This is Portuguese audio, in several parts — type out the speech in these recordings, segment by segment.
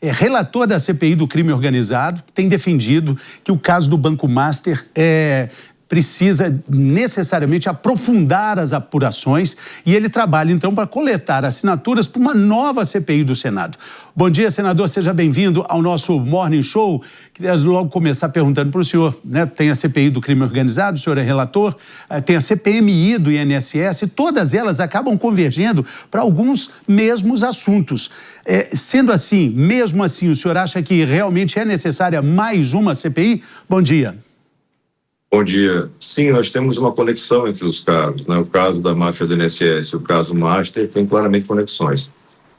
é relator da CPI do crime organizado, que tem defendido que o caso do Banco Master precisa necessariamente aprofundar as apurações e ele trabalha, então, para coletar assinaturas para uma nova CPI do Senado. Bom dia, senador, seja bem-vindo ao nosso Morning Show. Queria logo começar perguntando para o senhor, né? Tem a CPI do crime organizado, o senhor é relator, tem a CPMI do INSS, todas elas acabam convergendo para alguns mesmos assuntos. Sendo assim, mesmo assim, o senhor acha que realmente é necessária mais uma CPI? Bom dia. Bom dia. Sim, nós temos uma conexão entre os casos, né? O caso da máfia do INSS e o caso Master tem claramente conexões.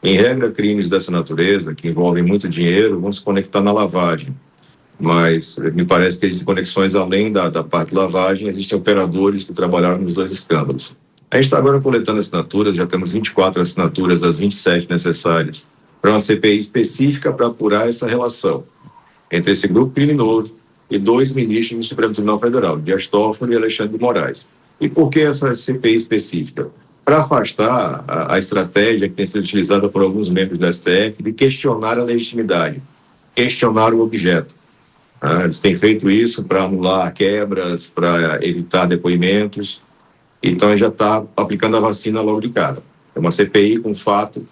Em regra, crimes dessa natureza, que envolvem muito dinheiro, vão se conectar na lavagem. Mas me parece que existem conexões além da parte de lavagem, existem operadores que trabalharam nos dois escândalos. A gente está agora coletando assinaturas, já temos 24 assinaturas das 27 necessárias para uma CPI específica para apurar essa relação entre esse grupo criminoso e dois ministros do Supremo Tribunal Federal, Dias Toffoli e Alexandre de Moraes. E por que essa CPI específica? Para afastar a estratégia que tem sido utilizada por alguns membros do STF de questionar a legitimidade, questionar o objeto. Eles têm feito isso para anular quebras, para evitar depoimentos. Então, já está aplicando a vacina logo de cara. É uma CPI com fato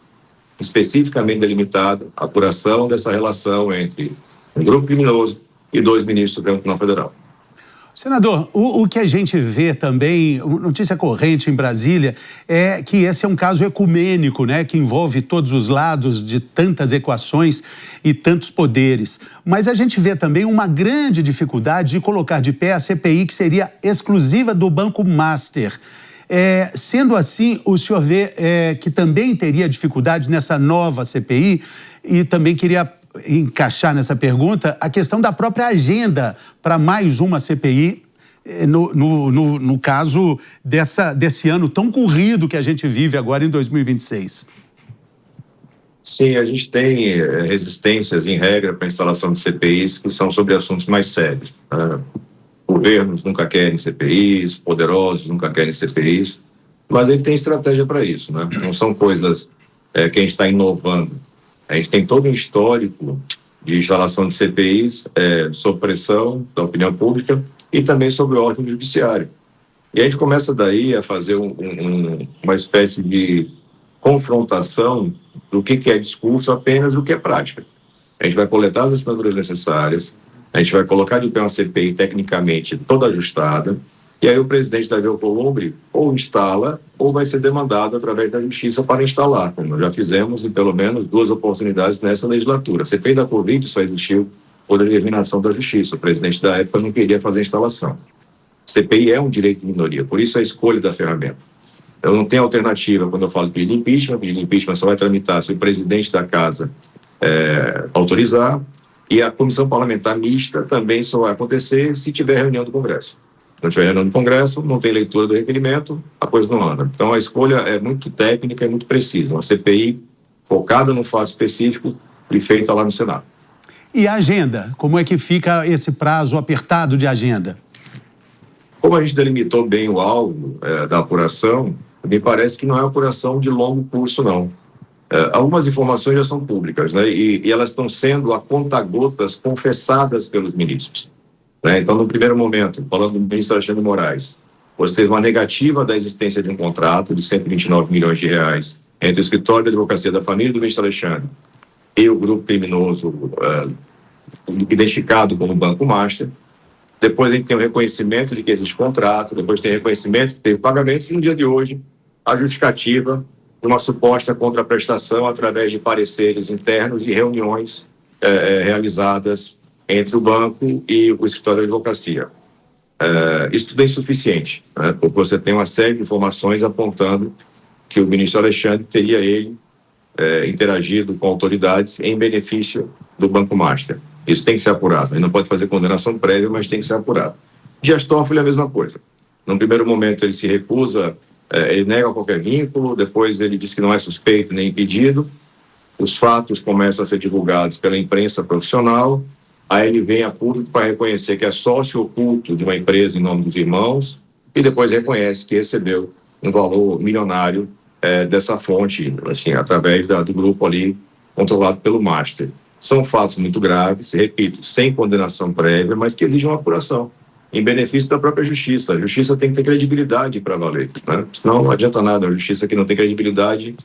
especificamente delimitado, a apuração dessa relação entre um grupo criminoso e dois ministros do Supremo Tribunal Federal. Senador, o que a gente vê também, notícia corrente em Brasília, é que esse é um caso ecumênico, né, que envolve todos os lados de tantas equações e tantos poderes. Mas a gente vê também uma grande dificuldade de colocar de pé a CPI que seria exclusiva do Banco Master. Sendo assim, o senhor vê que também teria dificuldade nessa nova CPI e também queria encaixar nessa pergunta a questão da própria agenda para mais uma CPI, no caso desse ano tão corrido que a gente vive agora em 2026. Sim, a gente tem resistências em regra para a instalação de CPIs que são sobre assuntos mais sérios. Governos nunca querem CPIs, poderosos nunca querem CPIs, mas ele tem estratégia para isso, né? Não são coisas que a gente está inovando. A gente tem todo um histórico de instalação de CPIs sob pressão da opinião pública e também sobre o órgão judiciário. E a gente começa daí a fazer uma espécie de confrontação do que é discurso apenas do que é prática. A gente vai coletar as assinaturas necessárias, a gente vai colocar de pé uma CPI tecnicamente toda ajustada, e aí o presidente Davi Alcolumbre ou instala ou vai ser demandado através da justiça para instalar, como já fizemos em pelo menos 2 oportunidades nessa legislatura. A CPI da Covid só existiu por determinação da justiça. O presidente da época não queria fazer a instalação. CPI é um direito de minoria, por isso a escolha da ferramenta. Eu não tenho alternativa quando eu falo de pedido de impeachment só vai tramitar se o presidente da casa autorizar, e a comissão parlamentar mista também só vai acontecer se tiver reunião do Congresso. Se não tiver reunião do Congresso, não tem leitura do requerimento, a coisa não anda. Então, a escolha é muito técnica e muito precisa. Uma CPI focada num fato específico e feita lá no Senado. E a agenda? Como é que fica esse prazo apertado de agenda? Como a gente delimitou bem o alvo da apuração, me parece que não é uma apuração de longo curso, não. Algumas informações já são públicas, né? E elas estão sendo a conta-gotas confessadas pelos ministros. Então, no primeiro momento, falando do ministro Alexandre de Moraes, você teve uma negativa da existência de um contrato de 129 milhões de reais entre o escritório de advocacia da família do ministro Alexandre e o grupo criminoso identificado como Banco Master. Depois a gente tem o reconhecimento de que existe contrato, depois tem reconhecimento que teve pagamentos, e no dia de hoje, a justificativa de uma suposta contraprestação através de pareceres internos e reuniões realizadas entre o banco e o escritório de advocacia. Isso tudo é insuficiente, né? Porque você tem uma série de informações apontando que o ministro Alexandre teria interagido com autoridades em benefício do Banco Master. Isso tem que ser apurado. Ele não pode fazer condenação prévia, mas tem que ser apurado. Dias Toffoli é a mesma coisa. Num primeiro momento ele se recusa, ele nega qualquer vínculo, depois ele diz que não é suspeito nem impedido, os fatos começam a ser divulgados pela imprensa profissional, aí ele vem a público para reconhecer que é sócio oculto de uma empresa em nome dos irmãos e depois reconhece que recebeu um valor milionário dessa fonte, assim, através do grupo ali controlado pelo master. São fatos muito graves, repito, sem condenação prévia, mas que exigem uma apuração, em benefício da própria justiça. A justiça tem que ter credibilidade para valer, né? Senão não adianta nada, a justiça que não tem credibilidade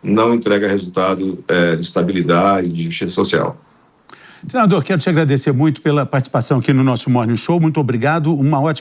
não entrega resultado de estabilidade, de justiça social. Senador, quero te agradecer muito pela participação aqui no nosso Morning Show. Muito obrigado. Uma ótima